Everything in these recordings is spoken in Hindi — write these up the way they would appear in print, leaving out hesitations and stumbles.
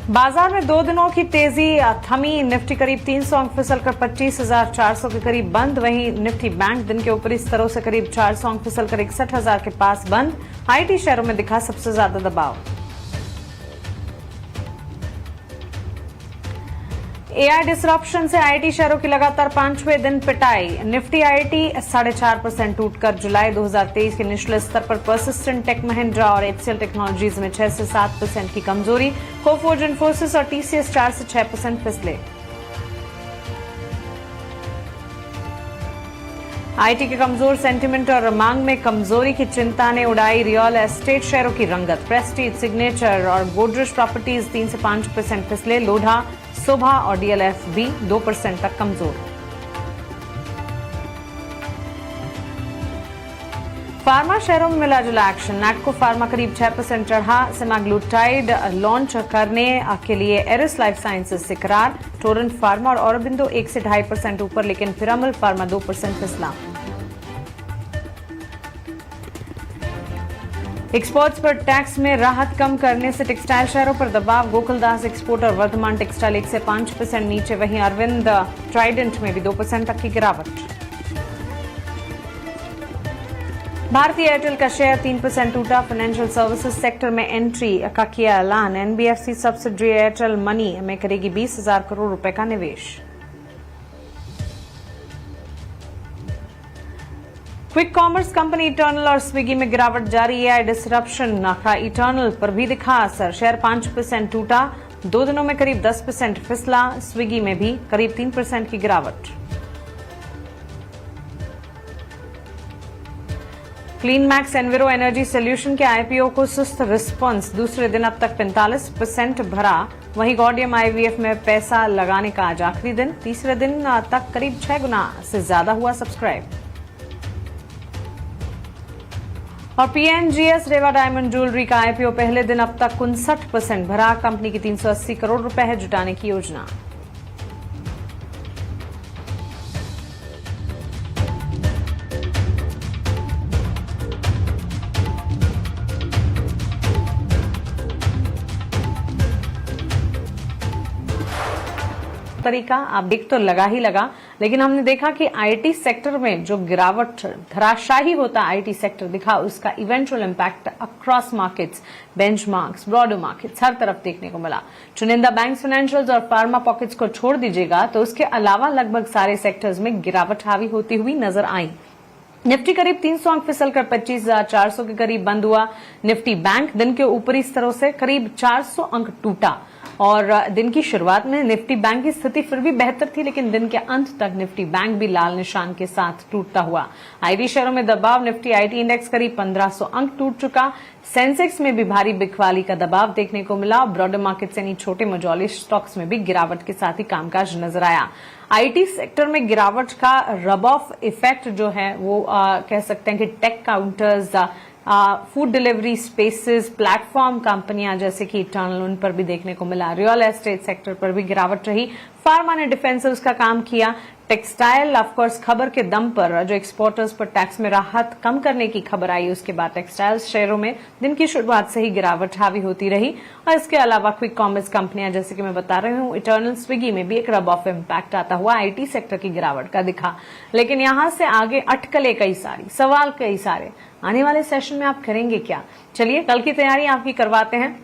बाजार में 2 दिनों की तेजी थमी। निफ्टी करीब 300 अंक फिसलकर 25,400 के करीब बंद। वहीं निफ्टी बैंक दिन के ऊपरी स्तरों से करीब 400 अंक फिसलकर 61,000 के पास बंद। आईटी शेयरों में दिखा सबसे ज्यादा दबाव। एआई डिसरप्शन से आईटी शेयरों की लगातार 5वें दिन पिटाई। निफ्टी आईटी 4.5% टूटकर जुलाई 2023 के निचले स्तर पर। परसिस्टेंट टेक महिंद्रा और एचसीएल टेक्नोलॉजीज में 6 से 7% की कमजोरी। कोफोर्ज इन्फोसिस और टीसीएस 4 से 6% फिसले। आईटी के कमजोर सेंटिमेंट और मांग में कमजोरी की चिंता ने उड़ाई रियल एस्टेट शेयरों की रंगत। प्रेस्टीज, सिग्नेचर और गोदरेज प्रॉपर्टीज 3 से 5% फिसले। लोढ़ा, शोभा और डीएलएफ भी 2% तक कमजोर। फार्मा शेयरों में मिला जुला एक्शन। नैटको फार्मा करीब 6% चढ़ा। सेमाग्लूटाइड लॉन्च करने के लिए एरिस लाइफ साइंसेज से करार। टोरेंट फार्मा और औरबिंदो 1 से 2.5% ऊपर, लेकिन पिरामल फार्मा 2% फिसला। एक्सपोर्ट्स पर टैक्स में राहत कम करने से टेक्सटाइल शेयरों पर दबाव। गोकुलदास एक्सपोर्ट और वर्धमान टेक्सटाइल 1 से 5% नीचे। वहीं अरविंद ट्राइडेंट में भी 2% तक की गिरावट। भारतीय एयरटेल का शेयर 3% टूटा। फाइनेंशियल सर्विसेज सेक्टर में एंट्री का किया ऐलान। एनबीएफसी सब्सिडरी एयरटेल मनी में करेगी 20,000 करोड़ रुपए का निवेश। क्विक कॉमर्स कंपनी इटर्नल और स्विगी में गिरावट जारी। एआई डिसरप्शन का इटर्नल पर भी दिखा असर। शेयर 5% टूटा। 2 दिनों में करीब 10% फिसला। स्विगी में भी करीब 3% की गिरावट। क्लीन मैक्स एनविरो एनर्जी सोल्यूशन के आईपीओ को सुस्त रिस्पांस। दूसरे दिन अब तक 45% भरा। वहीं गॉडियम आईवीएफ में पैसा लगाने का आज आखिरी दिन। तीसरे दिन तक करीब 6 गुना से ज्यादा हुआ सब्सक्राइब। और पीएनजीएस रेवा डायमंड ज्वेलरी का आईपीओ पहले दिन अब तक 59% भरा। कंपनी की 380 करोड़ रुपए है जुटाने की योजना। तरीका आप देख तो लगा ही लगा, लेकिन हमने देखा कि आईटी सेक्टर में जो गिरावट धराशायी होता आईटी सेक्टर दिखा, उसका eventual impact across markets, benchmarks, broader markets हर तरफ देखने को मिला। चुनिंदा बैंक्स, फाइनेंशियल्स और फार्मा पॉकेट्स को छोड़ दीजिएगा तो उसके अलावा लगभग सारे सेक्टर्स में गिरावट हावी होती हुई नजर आई। निफ्टी करीब 300 अंक फिसलकर 25,400 के करीब बंद हुआ। निफ्टी बैंक दिन के ऊपरी स्तरों से करीब 400 अंक टूटा और दिन की शुरुआत में निफ्टी बैंक की स्थिति फिर भी बेहतर थी, लेकिन दिन के अंत तक निफ्टी बैंक भी लाल निशान के साथ टूटता हुआ। आईटी शेयरों में दबाव। निफ्टी आईटी इंडेक्स करीब 1500 अंक टूट चुका। सेंसेक्स में भी भारी बिकवाली का दबाव देखने को मिला। ब्रॉडर मार्केट यानी छोटे मझौले स्टॉक्स में भी गिरावट के साथ ही कामकाज नजर आया। आईटी सेक्टर में गिरावट का रब ऑफ इफेक्ट जो है वो कह सकते हैं कि tech counters, food delivery spaces, platform कंपनियां जैसे कि इटर्नल, उन पर भी देखने को मिला। रियल एस्टेट सेक्टर पर भी गिरावट रही। फार्मा ने डिफेंसिव्स का काम किया। टेक्सटाइल ऑफकोर्स खबर के दम पर जो एक्सपोर्टर्स पर टैक्स में राहत कम करने की खबर आई, उसके बाद टेक्सटाइल शेयरों में दिन की शुरुआत से ही गिरावट हावी होती रही। और इसके अलावा क्विक कॉमर्स कंपनियां जैसे कि मैं बता रही हूं, इटर्नल, स्विगी में भी एक रब ऑफ इम्पैक्ट आता हुआ आईटी सेक्टर की गिरावट का दिखा। लेकिन यहां से आगे अटकलें कई सारी, सवाल कई सारे। आने वाले सेशन में आप करेंगे क्या? चलिए कल की तैयारी आपकी करवाते हैं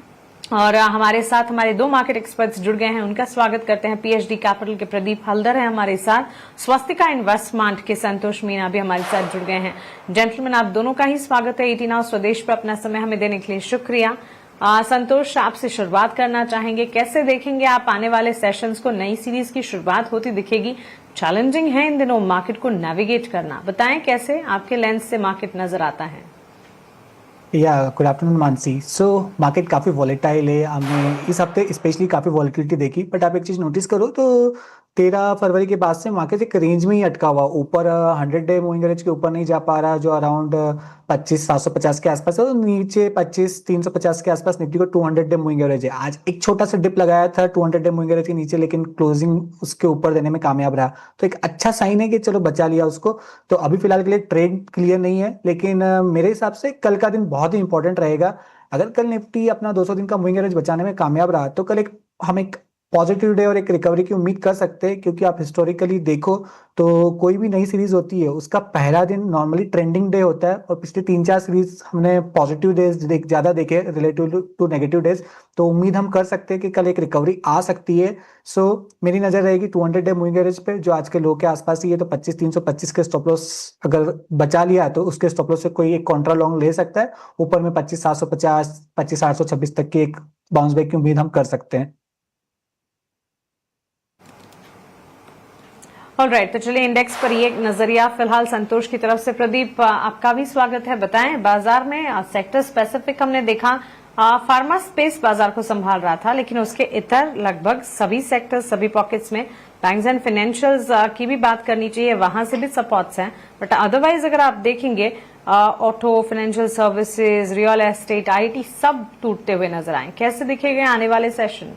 और हमारे साथ हमारे 2 मार्केट एक्सपर्ट्स जुड़ गए हैं, उनका स्वागत करते हैं। पीएचडी कैपिटल के प्रदीप हल्दर हैं हमारे साथ। स्वस्तिका इन्वेस्टमेंट के संतोष मीना भी हमारे साथ जुड़ गए हैं। जेंटलमैन, आप दोनों का ही स्वागत है 18 आवर्स स्वदेश पर अपना समय हमें देने के लिए शुक्रिया। संतोष, आपसे शुरुआत करना चाहेंगे, कैसे देखेंगे आप आने वाले सेशंस को? नई सीरीज की शुरुआत होती दिखेगी। चैलेंजिंग है इन दिनों मार्केट को नेविगेट करना, बताएं कैसे आपके लेंस से मार्केट नजर आता है? Good afternoon Mansi. So market काफ़ी वॉलेटाइल है। हमने इस हफ्ते स्पेशली काफ़ी वॉलेटिलिटी देखी, बट आप एक चीज़ नोटिस करो तो 13 फरवरी के बाद से मार्केट एक रेंज में ही अटका हुआ, ऊपर 100 डे मूविंग एवरेज के ऊपर नहीं जा पा रहा, जो अराउंड 25,750 के आसपास है, और नीचे 25,350 के आसपास निफ्टी को 200 डे मूविंग एवरेज है। आज एक छोटा सा डिप लगाया था 200 डे मूविंग एवरेज के नीचे, लेकिन क्लोजिंग उसके ऊपर देने में कामयाब रहा, तो एक अच्छा साइन है कि चलो बचा लिया उसको। तो अभी फिलहाल के लिए ट्रेड क्लियर नहीं है, लेकिन मेरे हिसाब से कल का दिन बहुत ही इंपॉर्टेंट रहेगा। अगर कल निफ्टी अपना 200 दिन का मूविंग एवरेज बचाने में कामयाब रहा तो कल एक हम एक पॉजिटिव डे और एक रिकवरी की उम्मीद कर सकते हैं, क्योंकि आप हिस्टोरिकली देखो तो कोई भी नई सीरीज होती है उसका पहला दिन नॉर्मली ट्रेंडिंग डे होता है, और पिछले 3-4 सीरीज हमने पॉजिटिव डेज ज्यादा देखे रिलेटिव टू नेगेटिव डेज। तो उम्मीद हम कर सकते हैं कि कल एक रिकवरी आ सकती है। सो मेरी नजर रहेगी 200 डे मूविंग एवरेज पे, जो आज के लो के आसपास ही है। तो 25,325 के स्टॉप लॉस अगर बचा लिया तो उसके स्टॉप लॉस से कोई एक कॉन्ट्रा लॉन्ग ले सकता है। ऊपर में 25,750 25,826 तक की एक बाउंस बैक की उम्मीद हम कर सकते हैं। ऑलराइट, तो चलिए इंडेक्स पर ये एक नजरिया फिलहाल संतोष की तरफ से। प्रदीप, आपका भी स्वागत है। बताएं, बाजार में सेक्टर स्पेसिफिक हमने देखा फार्मा स्पेस बाजार को संभाल रहा था, लेकिन उसके इतर लगभग सभी सेक्टर, सभी पॉकेट्स में बैंक्स एंड फाइनेंशियल्स की भी बात करनी चाहिए, वहां से भी सपोर्ट्स हैं। बट अदरवाइज अगर आप देखेंगे auto, financial services, real estate, IT सब टूटते हुए नजर आए। कैसे दिखेगा आने वाले सेशन?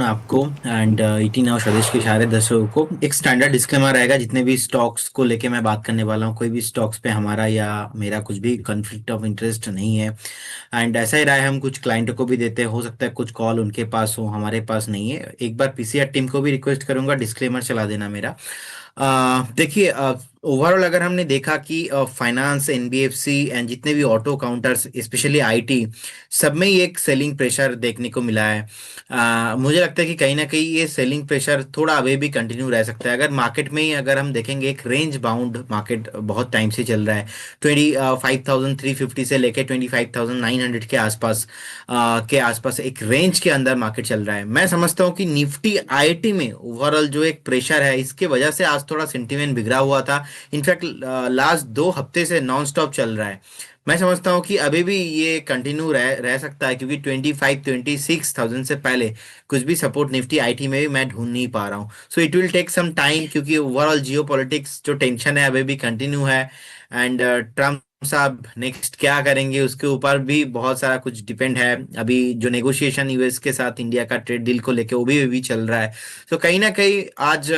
आपको एंड 18 और स्वदेश के सारे दर्शकों को एक स्टैंडर्ड डिस्क्लेमर रहेगा जितने भी स्टॉक्स को लेके मैं बात करने वाला हूँ। कोई भी स्टॉक्स पे हमारा या मेरा कुछ भी कॉन्फ्लिक्ट ऑफ इंटरेस्ट नहीं है, एंड ऐसा ही राय हम कुछ क्लाइंटों को भी देते हैं। हो सकता है कुछ कॉल उनके पास हो, हमारे पास नहीं है। एक बार पीसीआर टीम को भी रिक्वेस्ट करूंगा डिस्क्लेमर चला देना मेरा। देखिए, ओवरऑल अगर हमने देखा कि फाइनेंस, एनबीएफसी एंड जितने भी ऑटो काउंटर्स, स्पेशली आईटी, सब में ही एक सेलिंग प्रेशर देखने को मिला है। मुझे लगता है कि कहीं ना कहीं ये सेलिंग प्रेशर थोड़ा अभी भी कंटिन्यू रह सकता है। अगर मार्केट में ही अगर हम देखेंगे, एक रेंज बाउंड मार्केट बहुत टाइम से चल रहा है। 25,350 से लेकर 25,900 के आसपास एक रेंज के अंदर मार्केट चल रहा है। मैं समझता हूँ कि निफ्टी आईटी में ओवरऑल जो एक प्रेशर है, इसके वजह से आज थोड़ा सेंटीमेंट बिगड़ा हुआ था। इनफैक्ट लास्ट 2 हफ्ते से नॉन स्टॉप चल रहा है। मैं समझता हूँ कि अभी भी ये कंटिन्यू रह सकता है, क्योंकि 26,000 से पहले कुछ भी सपोर्ट निफ्टी आईटी में भी मैं ढूंढ नहीं पा रहा हूँ। So it will take some time, क्योंकि ओवरऑल जियो पॉलिटिक्स जो टेंशन है अभी भी कंटिन्यू है। एंड ट्रम्प साहब नेक्स्ट क्या करेंगे उसके ऊपर भी बहुत सारा कुछ डिपेंड है। अभी जो नेगोशिएशन यूएस के साथ इंडिया का ट्रेड डील को लेके वो भी चल रहा है। तो कहीं ना कहीं आज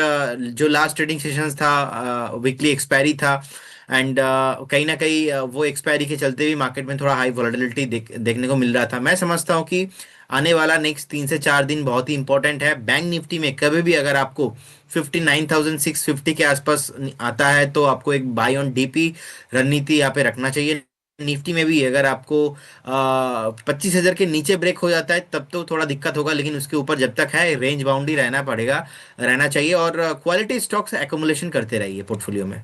जो लास्ट ट्रेडिंग सेशंस था, वीकली एक्सपायरी था, एंड कहीं ना कहीं वो एक्सपायरी के चलते भी मार्केट में थोड़ा हाई वॉलेटिलिटी देखने को मिल रहा था। मैं समझता हूँ कि आने वाला नेक्स्ट 3 से 4 दिन बहुत ही इंपॉर्टेंट है। बैंक निफ्टी में कभी भी अगर आपको 59,650 के आसपास आता है तो आपको एक बाय ऑन डीपी रणनीति यहाँ पे रखना चाहिए। निफ्टी में भी अगर आपको 25,000 के नीचे ब्रेक हो जाता है तब तो थोड़ा दिक्कत होगा, लेकिन उसके ऊपर जब तक है रेंज बाउंड ही रहना चाहिए। और क्वालिटी स्टॉक्स एक्युमुलेशन करते रहिए पोर्टफोलियो में।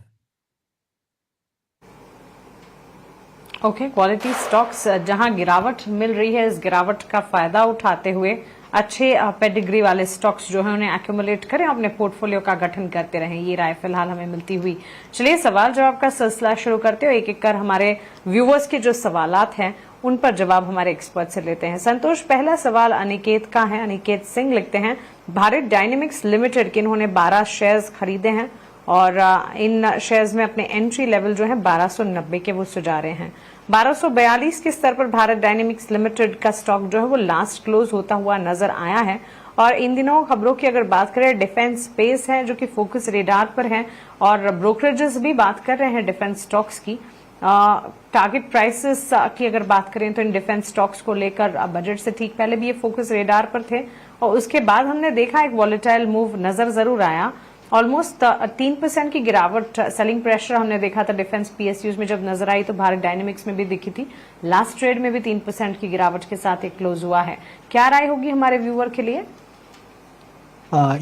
ओके, क्वालिटी स्टॉक्स जहां गिरावट मिल रही है, इस गिरावट का फायदा उठाते हुए अच्छे पेडिग्री वाले स्टॉक्स जो है उन्हें एक्यूमुलेट करें, अपने पोर्टफोलियो का गठन करते रहें। ये राय फिलहाल हमें मिलती हुई। चलिए सवाल जवाब का सिलसिला शुरू करते हो। एक एक कर हमारे व्यूवर्स के जो सवालात हैं उन पर जवाब हमारे एक्सपर्ट से लेते हैं। संतोष, पहला सवाल अनिकेत का है। अनिकेत सिंह लिखते हैं, भारत डायनेमिक्स लिमिटेड के इन्होंने 12 शेयर्स खरीदे हैं और इन शेयर्स में अपने एंट्री लेवल जो है 1290 के वो सुझा रहे हैं। 1242 के स्तर पर भारत डायनेमिक्स लिमिटेड का स्टॉक जो है वो लास्ट क्लोज होता हुआ नजर आया है। और इन दिनों खबरों की अगर बात करें, डिफेंस स्पेस है जो कि फोकस रेडार पर है, और ब्रोकरेजेस भी बात कर रहे हैं डिफेंस स्टॉक्स की। टारगेट प्राइसेस की अगर बात करें तो इन डिफेंस स्टॉक्स को लेकर बजट से ठीक पहले भी ये फोकस रेडार पर थे, और उसके बाद हमने देखा एक वॉलेटाइल मूव नजर जरूर आया। ऑलमोस्ट 3% की गिरावट, सेलिंग प्रेशर हमने देखा था डिफेंस पीएसयूज में जब नजर आई, तो भारत डायनेमिक्स में भी दिखी थी। लास्ट ट्रेड में भी 3% की गिरावट के साथ एक क्लोज हुआ है। क्या राय होगी हमारे व्यूअर के लिए?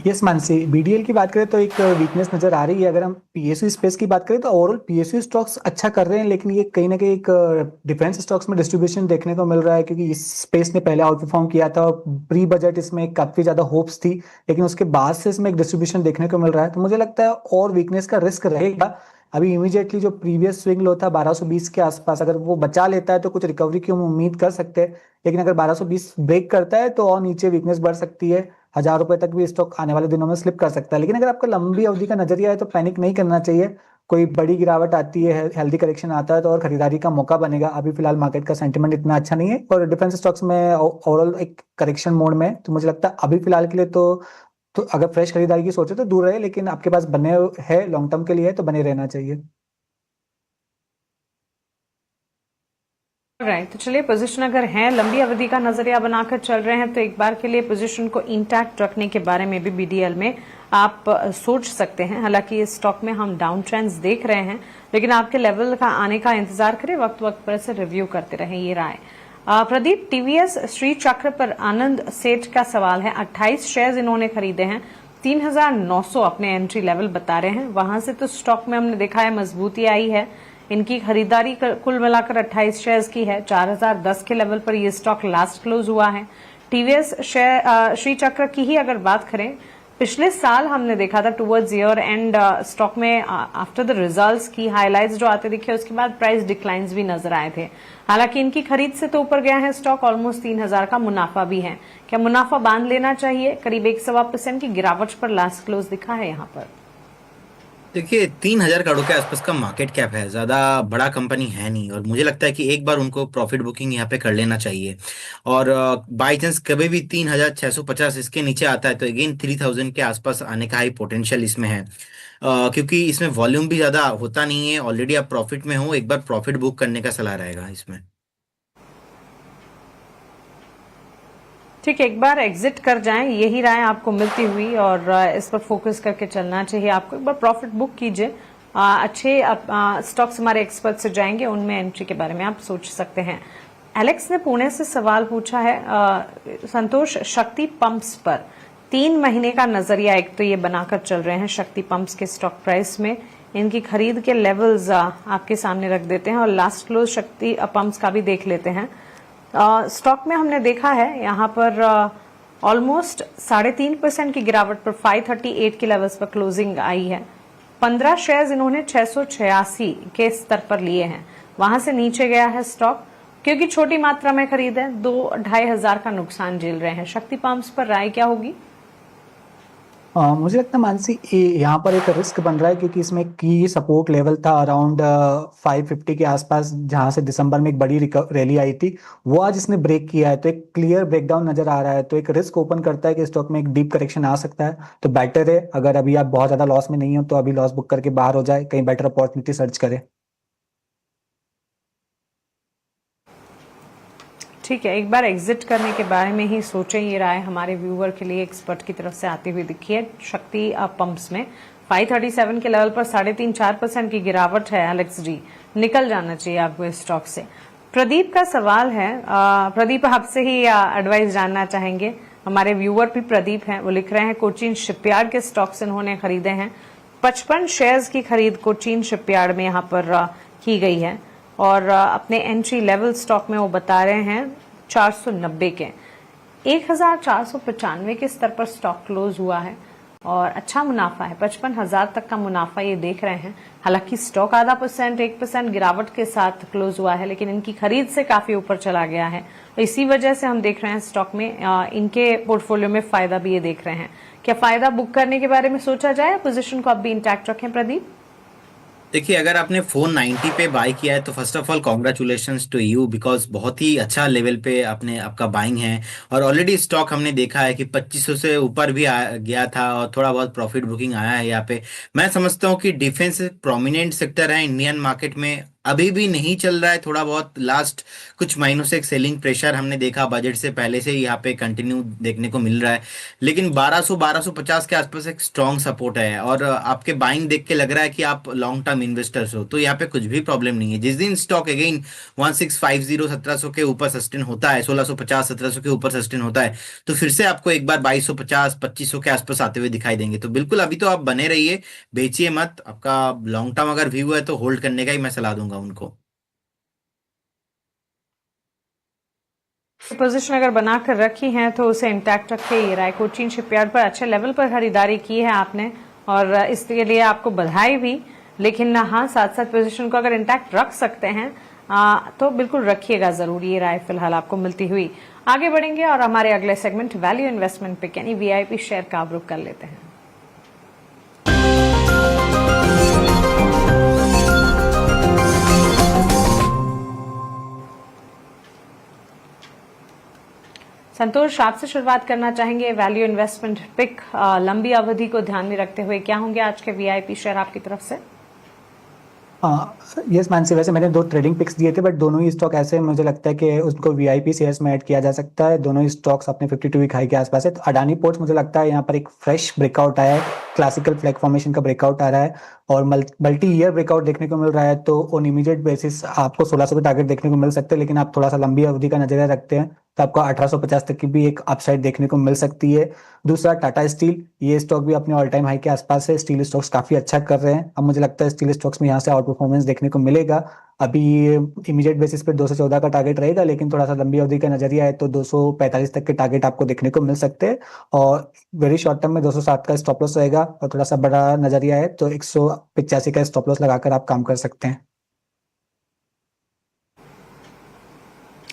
यस मानसी, बीडीएल की बात करें तो एक वीकनेस नजर आ रही है। अगर हम पीएसयू स्पेस की बात करें तो ओवरऑल पीएसयू स्टॉक्स अच्छा कर रहे हैं, लेकिन ये कहीं ना कहीं एक डिफेंस स्टॉक्स में डिस्ट्रीब्यूशन देखने को मिल रहा है, क्योंकि इस स्पेस ने पहले आउट परफॉर्म किया था और प्री बजट इसमें काफी ज्यादा होप्स थी, लेकिन उसके बाद से इसमें एक डिस्ट्रीब्यूशन देखने को मिल रहा है। तो मुझे लगता है और वीकनेस का रिस्क रहेगा। अभी इमीडिएटली जो प्रीवियस स्विंग लो था 1220 के आसपास, अगर वो बचा लेता है तो कुछ रिकवरी की हम उम्मीद कर सकते हैं, लेकिन अगर 1220 ब्रेक करता है तो और नीचे वीकनेस बढ़ सकती है। 1,000 रुपए तक भी स्टॉक आने वाले दिनों में स्लिप कर सकता है। लेकिन अगर आपका लंबी अवधि का नजरिया है तो पैनिक नहीं करना चाहिए। कोई बड़ी गिरावट आती है, हेल्दी करेक्शन आता है तो और खरीदारी का मौका बनेगा। अभी फिलहाल मार्केट का सेंटीमेंट इतना अच्छा नहीं है और डिफेंस स्टॉक्स में ओवरऑल एक करेक्शन मोड में है। तो मुझे लगता है अभी फिलहाल के लिए तो अगर फ्रेश खरीदारी की सोचे तो दूर रहे, लेकिन आपके पास बने हैं लॉन्ग टर्म के लिए तो बने रहना चाहिए। राइट, तो चलिए पोजीशन अगर है लंबी अवधि का नजरिया बनाकर चल रहे हैं तो एक बार के लिए पोजीशन को इंटैक्ट रखने के बारे में भी बीडीएल में आप सोच सकते हैं। हालांकि इस स्टॉक में हम डाउन ट्रेंड्स देख रहे हैं, लेकिन आपके लेवल का आने का इंतजार करें, वक्त वक्त पर इसे रिव्यू करते रहें, ये राय। प्रदीप, टीवीएस श्री चक्र पर आनंद सेठ का सवाल है। 28 शेयर्स इन्होंने खरीदे हैं, 3,900 अपने एंट्री लेवल बता रहे हैं। वहां से तो स्टॉक में हमने देखा है मजबूती आई है। इनकी खरीदारी कुल मिलाकर 28 शेयर्स की है। 4,010 के लेवल पर यह स्टॉक लास्ट क्लोज हुआ है। टीवीएस श्री चक्र की ही अगर बात करें, पिछले साल हमने देखा था टुवर्ड्स ईयर एंड स्टॉक में आफ्टर द रिजल्ट्स की हाइलाइट्स जो आते दिखे, उसके बाद प्राइस डिक्लाइंस भी नजर आए थे। हालांकि इनकी खरीद से तो ऊपर गया है स्टॉक, ऑलमोस्ट 3,000 का मुनाफा भी है। क्या मुनाफा बांध लेना चाहिए? करीब 1.25% की गिरावट पर लास्ट क्लोज दिखा है यहाँ पर। देखिए 3,000 करोड़ के आसपास का मार्केट कैप है, ज्यादा बड़ा कंपनी है नहीं, और मुझे लगता है कि एक बार उनको प्रॉफिट बुकिंग यहाँ पे कर लेना चाहिए। और बाई चांस कभी भी 3,650 इसके नीचे आता है तो अगेन 3,000 के आसपास आने का हाई पोटेंशियल इसमें है। क्योंकि इसमें वॉल्यूम भी ज्यादा होता नहीं है, ऑलरेडी आप प्रॉफिट में हो, एक बार प्रॉफिट बुक करने का सलाह रहेगा इसमें। ठीक है, एक बार एग्जिट कर जाएं, यही राय आपको मिलती हुई, और इस पर फोकस करके चलना चाहिए आपको। एक बार प्रॉफिट बुक कीजिए। अच्छे स्टॉक्स हमारे एक्सपर्ट से जाएंगे, उनमें एंट्री के बारे में आप सोच सकते हैं। एलेक्स ने पुणे से सवाल पूछा है, संतोष, शक्ति पंप्स पर 3 महीने का नजरिया एक तो ये बनाकर चल रहे हैं शक्ति पंप्स के स्टॉक प्राइस में। इनकी खरीद के लेवल्स आपके सामने रख देते हैं और लास्ट क्लोज शक्ति पंप्स का भी देख लेते हैं। स्टॉक में हमने देखा है यहाँ पर ऑलमोस्ट 3.5% की गिरावट पर 538 के लेवल्स पर क्लोजिंग आई है। 15 शेयर्स इन्होंने 686 के स्तर पर लिए हैं, वहां से नीचे गया है स्टॉक क्योंकि छोटी मात्रा में खरीद है। 2-2.5 हजार का नुकसान झेल रहे हैं। शक्ति पंप्स पर राय क्या होगी? मुझे लगता है मानसी, यहाँ पर एक रिस्क बन रहा है क्योंकि इसमें की सपोर्ट लेवल था अराउंड 550 के आसपास, जहां से दिसंबर में एक बड़ी रैली आई थी, वो आज इसने ब्रेक किया है, तो एक क्लियर ब्रेकडाउन नजर आ रहा है, तो एक रिस्क ओपन करता है कि स्टॉक में एक डीप करेक्शन आ सकता है। तो बेटर है अगर अभी आप बहुत ज्यादा लॉस में नहीं हो तो अभी लॉस बुक करके बाहर हो जाए, कहीं बेटर अपॉर्चुनिटी सर्च करें। ठीक है, एक बार एग्जिट करने के बारे में ही सोचें, ये राय हमारे व्यूअर के लिए एक्सपर्ट की तरफ से आती हुई दिखी है। शक्ति पंप्स में 537 के लेवल पर 3.5-4% की गिरावट है। एलेक्स जी, निकल जाना चाहिए आपको इस स्टॉक से। प्रदीप का सवाल है, प्रदीप आपसे ही एडवाइस जानना चाहेंगे। हमारे व्यूअर भी प्रदीप हैं, वो लिख रहे हैं कोचीन शिपयार्ड के स्टॉक्स इन्होंने खरीदे हैं। 55 शेयर्स की खरीद कोचीन शिपयार्ड में यहाँ पर की गई है और अपने एंट्री लेवल स्टॉक में वो बता रहे हैं 490 के। 1,495 के स्तर पर स्टॉक क्लोज हुआ है और अच्छा मुनाफा है, 55,000 तक का मुनाफा ये देख रहे हैं। हालांकि स्टॉक 1% गिरावट के साथ क्लोज हुआ है, लेकिन इनकी खरीद से काफी ऊपर चला गया है, तो इसी वजह से हम देख रहे हैं स्टॉक में इनके पोर्टफोलियो में फायदा भी ये देख रहे हैं। क्या फायदा बुक करने के बारे में सोचा जाए, पोजीशन को अब भी इंटैक्ट रखें प्रदीप? देखिए अगर आपने 490 पे बाय किया है तो first of all congratulations to you, because बहुत ही अच्छा लेवल पे आपका बाइंग है। और ऑलरेडी स्टॉक हमने देखा है कि 2500 से ऊपर भी गया था और थोड़ा बहुत प्रॉफिट बुकिंग आया है यहाँ पे। मैं समझता हूँ कि डिफेंस प्रोमिनेंट सेक्टर है इंडियन मार्केट में, अभी भी नहीं चल रहा है, थोड़ा बहुत लास्ट कुछ महीनों से एक सेलिंग प्रेशर हमने देखा, बजट से पहले से ही यहाँ पे कंटिन्यू देखने को मिल रहा है। लेकिन 1200-1250 के आसपास एक स्ट्रॉन्ग सपोर्ट है और आपके बाइंग देख के लग रहा है कि आप लॉन्ग टर्म इन्वेस्टर्स हो, तो यहाँ पे कुछ भी प्रॉब्लम नहीं है। जिस दिन स्टॉक अगेन 1650 1700 के ऊपर सस्टेन होता है, 1650 1700 के ऊपर सस्टेन होता है, तो फिर से आपको एक बार 2250 2500 के आसपास आते हुए दिखाई देंगे। तो बिल्कुल अभी तो आप बने रहिए, बेचिए मत। आपका लॉन्ग टर्म अगर व्यू है तो होल्ड करने का ही मैं सलाह दूंगा उनको। पोजीशन अगर बनाकर रखी है तो उसे इंटैक्ट रखे, ये राय। कोचीन शिपयार्ड पर अच्छे लेवल पर खरीदारी की है आपने और इसके लिए आपको बधाई भी, लेकिन हाँ साथ साथ पोजीशन को अगर इंटैक्ट रख सकते हैं तो बिल्कुल रखिएगा जरूर, ये राय फिलहाल आपको मिलती हुई। आगे बढ़ेंगे और हमारे अगले सेगमेंट वैल्यू इन्वेस्टमेंट पे यानी वीआईपी शेयर का रुख कर लेते हैं। संतोष, आपसे शुरुआत करना चाहेंगे वैल्यू इन्वेस्टमेंट पिक लंबी अवधि को ध्यान में रखते हुए क्या होंगे आज के वीआईपी शेयर आपकी तरफ से? यस मानसी, वैसे मैंने 2 ट्रेडिंग पिक्स दिए थे, बट दोनों ही स्टॉक ऐसे मुझे लगता है कि उसको वीआईपी शेयर्स में ऐड किया जा सकता है। दोनों ही स्टॉक्स अपने 52 वीक हाई के आसपास है। तो अडानी पोर्ट्स मुझे लगता है यहाँ पर एक फ्रेश ब्रेकआउट आया है, क्लासिकल फ्लैग फॉर्मेशन का ब्रेकआउट आ रहा है और मल्टी ईयर ब्रेकआउट देखने को मिल रहा है। तो ऑन इमीडिएट बेसिस आपको 1600 के टारगेट देखने को मिल सकते हैं, लेकिन आप थोड़ा सा लंबी अवधि का नजरिया रखते हैं तो आपको 1850 तक की भी एक अपसाइड देखने को मिल सकती है। दूसरा टाटा स्टील, ये स्टॉक भी अपने ऑल टाइम हाई के आसपास है। स्टील स्टॉक्स काफी अच्छा कर रहे हैं। अब मुझे लगता है स्टील स्टॉक्स में यहाँ से आउट परफॉर्मेंस देखने को मिलेगा। अभी इमीडिएट बेसिस पे 214 का टारगेट रहेगा, लेकिन थोड़ा सा लंबी अवधि का नजरिया है तो 245 तक के टारगेट आपको देखने को मिल सकते हैं। और वेरी शॉर्ट टर्म में 207 का स्टॉप लॉस रहेगा और थोड़ा सा बड़ा नजरिया है तो 185 का स्टॉप लॉस लगाकर आप काम कर सकते हैं।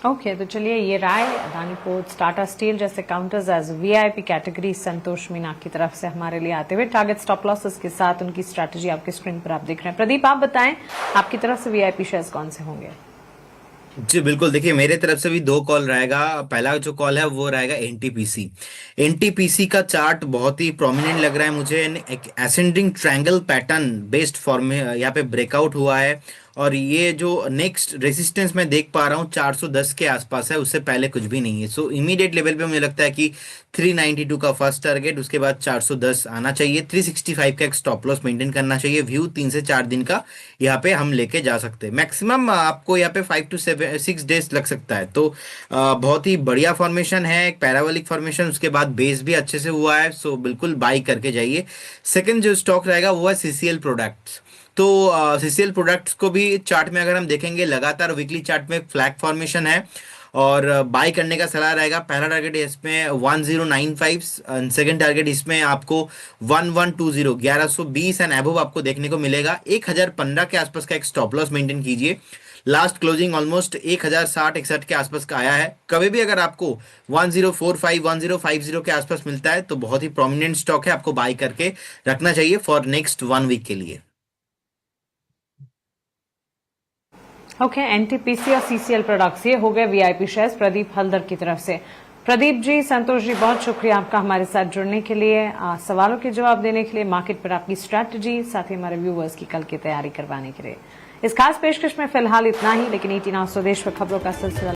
ओके, तो चलिए ये राय अदानी पोर्ट्स, टाटा स्टील जैसे काउंटर्स एज वीआईपी कैटेगरी संतोष मीना की तरफ से हमारे लिए आते हुए टारगेट स्टॉप लॉसेस के साथ उनकी स्ट्रैटेजी आपके स्क्रीन पर आप देख रहे हैं। प्रदीप, आप बताएं आपकी तरफ से वीआईपी शेयर्स कौन से होंगे? जी बिल्कुल, देखिए मेरे तरफ से भी 2 कॉल रहेगा। पहला जो कॉल है वो रहेगा एनटीपीसी। एनटीपीसी का चार्ट बहुत ही प्रोमिनेंट लग रहा है मुझे। एक ascending triangle pattern based form में यहाँ पे ब्रेकआउट हुआ है और ये जो नेक्स्ट रेजिस्टेंस मैं देख पा रहा हूँ 410 के आसपास है, उससे पहले कुछ भी नहीं है। सो इमीडिएट लेवल पे मुझे लगता है कि 392 का फर्स्ट टारगेट, उसके बाद 410 आना चाहिए। 365 का एक स्टॉप लॉस मेंटेन करना चाहिए। व्यू 3 से 4 दिन का यहाँ पे हम लेके जा सकते हैं। मैक्सिमम आपको यहाँ पे 5 to 6 डेज लग सकता है। तो बहुत ही बढ़िया फॉर्मेशन है, एक पैराबोलिक फॉर्मेशन, उसके बाद बेस भी अच्छे से हुआ है। सो बिल्कुल बाई करके जाइए। सेकंड जो स्टॉक रहेगा वो है सीसीएल प्रोडक्ट्स। तो सीसीएल प्रोडक्ट्स को भी चार्ट में अगर हम देखेंगे, लगातार वीकली चार्ट में फ्लैग फॉर्मेशन है और बाई करने का सलाह रहेगा। पहला टारगेट इसमें 1095, सेकंड टारगेट इसमें आपको 1120, 1120 एंड अबव आपको देखने को मिलेगा। 1015 के आसपास का एक स्टॉप लॉस मेंटेन कीजिए। लास्ट क्लोजिंग ऑलमोस्ट 1060-61 के आसपास का आया है। कभी भी अगर आपको 1045, 1050 के आसपास मिलता है तो बहुत ही प्रोमिनेंट स्टॉक है, आपको बाई करके रखना चाहिए फॉर नेक्स्ट 1 वीक के लिए। ओके, एनटीपीसी और सीसीएल प्रोडक्ट्स ये हो गए वीआईपी शेयर्स प्रदीप हल्दर की तरफ से। प्रदीप जी, संतोष जी, बहुत शुक्रिया आपका हमारे साथ जुड़ने के लिए, सवालों के जवाब देने के लिए, मार्केट पर आपकी स्ट्रैटेजी, साथ ही हमारे व्यूवर्स की कल की तैयारी करवाने के लिए। इस खास पेशकश में फिलहाल इतना ही, लेकिन 18 स्वदेश पर खबरों का सिलसिला